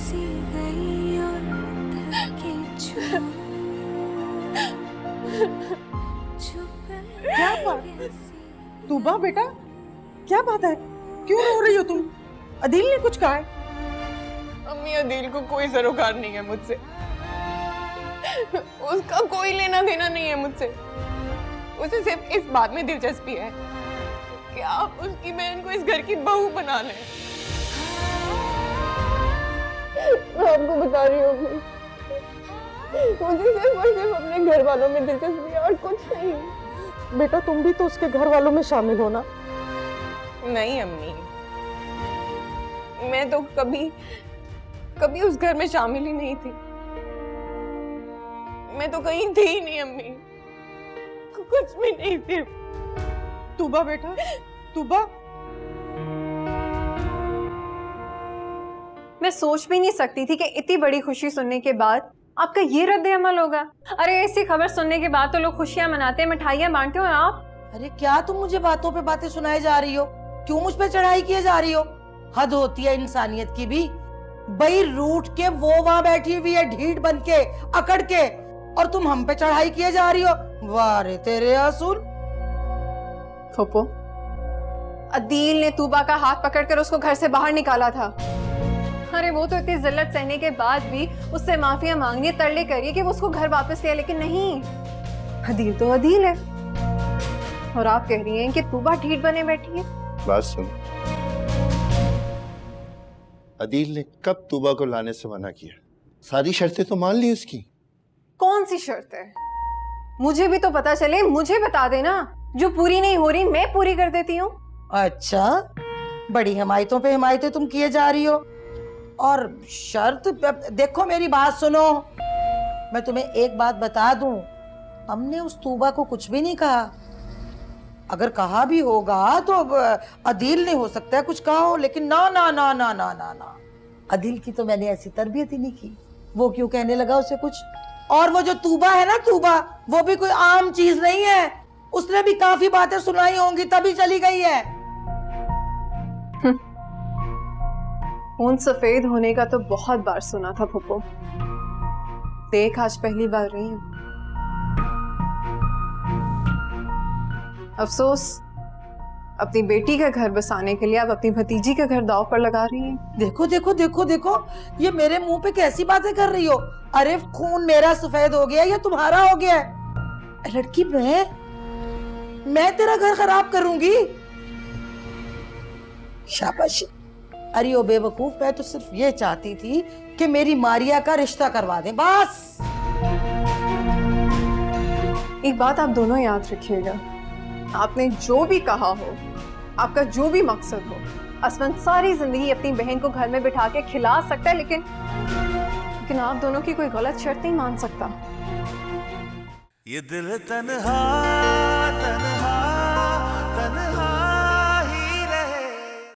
सी गई और थके क्या बात? तूबा बेटा, क्या बात है? क्यों रो रही हो तुम? अदील ने कुछ कहा है? अम्मी, अदील को कोई सरोकार नहीं है मुझसे। उसका कोई लेना देना नहीं है मुझसे। उसे सिर्फ इस बात में दिलचस्पी है कि आप उसकी बहन को इस घर की बहू बना लें। मैं आपको बता रही हूँ, मुझे सिर्फ और सिर्फ अपने घर वालों में दिलचस्पी है और कुछ नहीं। बेटा तुम भी तो उसके घर वालों में शामिल हो ना। नहीं अम्मी, मैं तो कभी उस घर में शामिल ही नहीं थी। मैं तो कहीं थी ही नहीं अम्मी, कुछ भी नहीं थी। तूबा बेटा, तूबा। मैं सोच भी नहीं सकती थी कि इतनी बड़ी खुशी सुनने के बाद आपका ये रद्द अमल होगा। अरे ऐसी खबर सुनने के बाद तो लोग खुशियां मनाते हैं, मिठाइयां बांटते हो, आप अरे क्या तुम मुझे बातों पे बातें सुनाए जा रही हो? क्यों मुझ पे चढ़ाई किए जा रही हो? हद होती है इंसानियत की भी। भाई रूठ के वो वहां बैठी हुई है ढीठ बन के, अकड़ के, और तुम हम पे चढ़ाई किए जा रही हो। वाह रे तेरे असूल। फूफो, अदील ने तूबा का हाथ पकड़कर उसको घर से बाहर निकाला था। अरे वो तो इतनी जिल्लत सहने के बाद भी उससे माफिया मांगनी, तरले करिए कि वो उसको घर वापस ले, लेकिन नहीं, अदील तो अदील है। और आप कह रही हैं कि तूबा ढीठ बने बैठी है। बात सुन, अदील ने कब तूबा को लाने से मना किया? सारी शर्तें तो मान ली उसकी। कौन सी शर्त है? मुझे भी तो पता चले, मुझे बता देना। जो पूरी नहीं हो रही मैं पूरी कर देती हूँ। अच्छा, बड़ी हिमायतों पे हिमायतें तुम किए जा रही हो। और शर्त? देखो मेरी बात सुनो, मैं तुम्हें एक बात बता दूं, हमने उस तूबा को कुछ भी नहीं कहा। अगर कहा भी होगा तो अदील ने हो सकता है कुछ कहा हो, लेकिन ना ना ना ना ना ना ना, अदील की तो मैंने ऐसी तरबियत ही नहीं की। वो क्यों कहने लगा उसे कुछ? और वो जो तूबा है ना, तूबा, वो भी कोई आम चीज नहीं है। उसने भी काफी बातें सुनाई होंगी तभी चली गई है। खून सफेद होने का तो बहुत बार सुना था फूफो, देख आज पहली बार रही हूँ। अफसोस, अपनी बेटी का घर बसाने के लिए आप अपनी भतीजी का घर दांव पर लगा रही हैं। देखो देखो देखो देखो, ये मेरे मुंह पे कैसी बातें कर रही हो? अरे खून मेरा सफेद हो गया या तुम्हारा हो गया? लड़की, मैं तेरा घर खराब करूंगी? शाबाश। अरे ओ बेवकूफ, मैं तो सिर्फ ये चाहती थी कि मेरी मारिया का रिश्ता करवा दे, बस। एक बात आप दोनों याद रखिएगा, आपने जो भी कहा हो, आपका जो भी मकसद हो, असमन सारी जिंदगी अपनी बहन को घर में बिठा के खिला सकता है, लेकिन आप दोनों की कोई गलत शर्त नहीं मान सकता। ये दिल तन्हा तन्हा